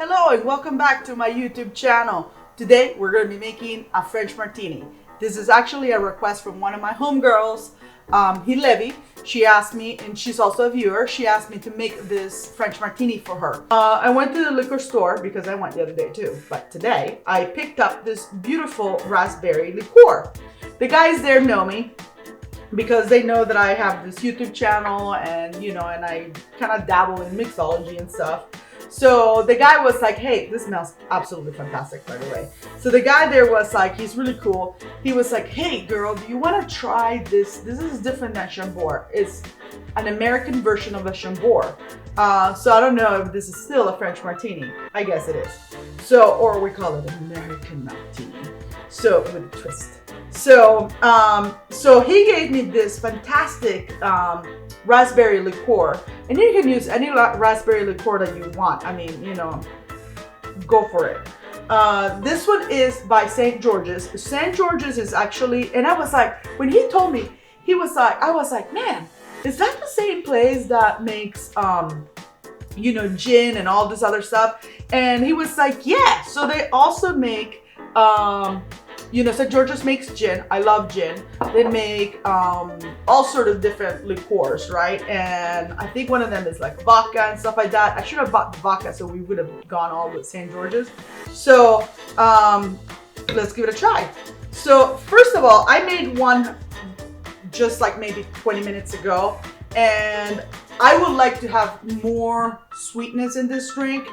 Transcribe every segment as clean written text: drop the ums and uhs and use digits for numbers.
Hello and welcome back to my YouTube channel. Today we're going to be making a French martini. This is actually a request from one of my homegirls, Levy. She asked me, and she's also a viewer, she asked me to make this French martini for her. I went to the liquor store because I went the other day too, but today I picked up this beautiful raspberry liqueur. The guys there know me because they know that I have this YouTube channel and and I kind of dabble in mixology and stuff. So the guy was like, hey, this smells absolutely fantastic, by the way. So the guy there was like, he's really cool. He was like, hey girl, do you want to try this? This is different than Chambord. It's an American version of a Chambord. So I don't know if this is still a French martini. I guess it is. So, or we call it American martini. So with a twist. So, so he gave me this fantastic raspberry liqueur, and you can use any raspberry liqueur that you want. I mean, go for it. This one is by St. George's. St. George's is actually, and I was like, when he told me, I was like, man, is that the same place that makes, gin and all this other stuff? And he was like, yeah. So they also make, St. George's makes gin. I love gin. They make all sort of different liqueurs, right? And I think one of them is like vodka and stuff like that. I should have bought vodka so we would have gone all with St. George's. So let's give it a try. So first of all, I made one just like maybe 20 minutes ago, and I would like to have more sweetness in this drink.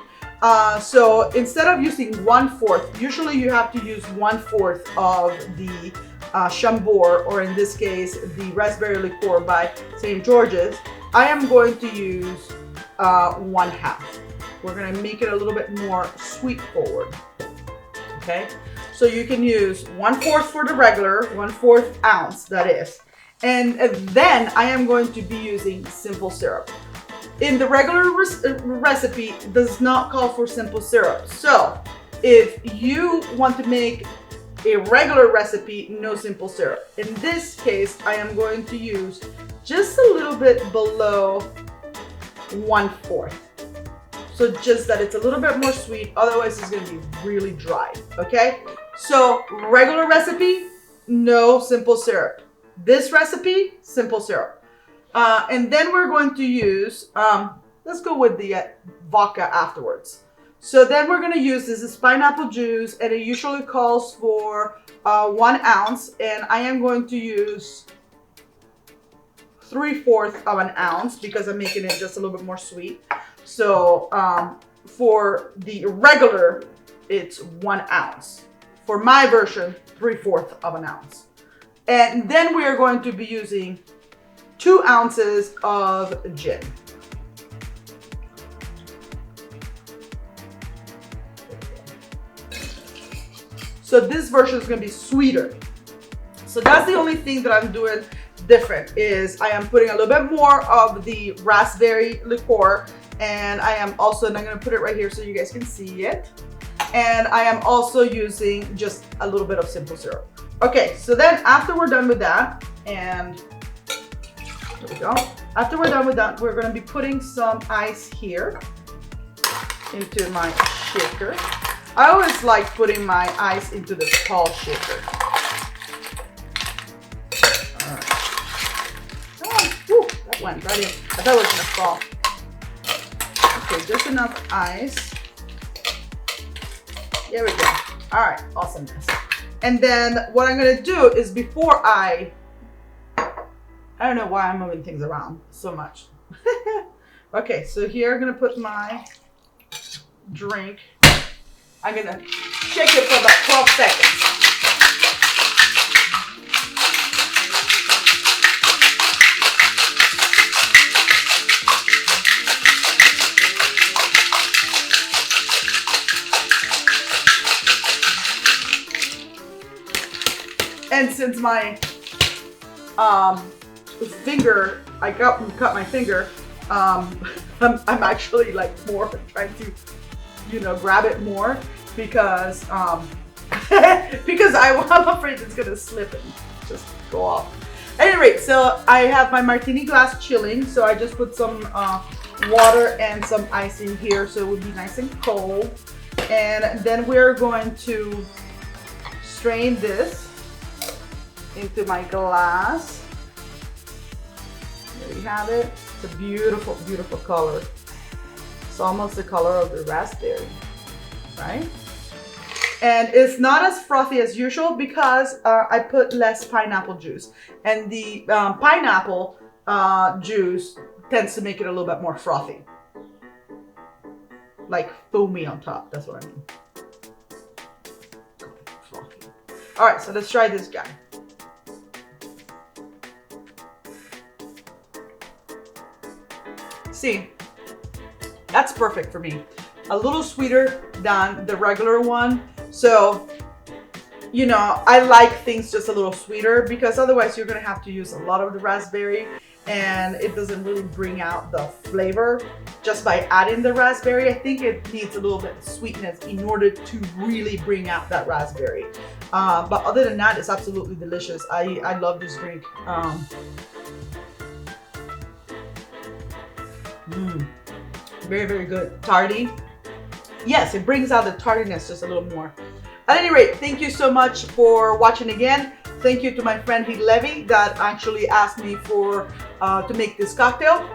So instead of using 1/4, usually you have to use 1/4 of the Chambord, or in this case, the raspberry liqueur by St. George's. I am going to use 1/2. We're going to make it a little bit more sweet forward. Okay, so you can use 1/4 for the regular, 1/4 ounce, that is. And then I am going to be using simple syrup. In the regular recipe, it does not call for simple syrup. So if you want to make a regular recipe, no simple syrup. In this case, I am going to use just a little bit below 1/4. So just that it's a little bit more sweet, otherwise it's going to be really dry, okay? So regular recipe, no simple syrup. This recipe, simple syrup. And then we're going to use, let's go with the vodka afterwards. So then we're going to use, this is pineapple juice, and it usually calls for 1 ounce. And I am going to use 3/4 of an ounce because I'm making it just a little bit more sweet. So for the regular, it's 1 ounce. For my version, 3/4 of an ounce. And then we are going to be using 2 ounces of gin. So this version is going to be sweeter. So that's the only thing that I'm doing different, is I am putting a little bit more of the raspberry liqueur, and I am also, and I'm going to put it right here so you guys can see it. And I am also using just a little bit of simple syrup. Okay, so then after we're done with that, and there we go. After we're done with that, we're going to be putting some ice here into my shaker. I always like putting my ice into the tall shaker. All right. Oh, that went right in. I thought it was going to fall. Okay, just enough ice. There we go. All right, awesomeness. And then what I'm going to do is, before I don't know why I'm moving things around so much. Okay, so here I'm gonna put my drink. I'm gonna shake it for about 12 seconds. And since my finger, I cut my finger, I'm actually like more trying to grab it more because because I'm afraid it's gonna slip and just go off. At any rate, so I have my martini glass chilling, so I just put some water and some ice in here so it would be nice and cold. And then we're going to strain this into my glass. There you have it. It's a beautiful, beautiful color. It's almost the color of the raspberry, right? And it's not as frothy as usual because I put less pineapple juice. And the pineapple juice tends to make it a little bit more frothy. Like foamy on top, that's what I mean. All right, so let's try this guy. See, that's perfect for me. A little sweeter than the regular one. So, you know, I like things just a little sweeter because otherwise you're gonna have to use a lot of the raspberry and it doesn't really bring out the flavor just by adding the raspberry. I think it needs a little bit of sweetness in order to really bring out that raspberry. But other than that, it's absolutely delicious. I love this drink. Very, very good. Tarty. Yes, it brings out the tardiness just a little more. At any rate, thank you so much for watching again. Thank you to my friend Heath Levy that actually asked me for to make this cocktail.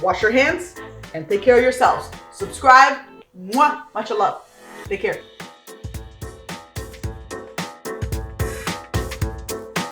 Wash your hands and take care of yourselves. Subscribe. Mwah, much love. Take care.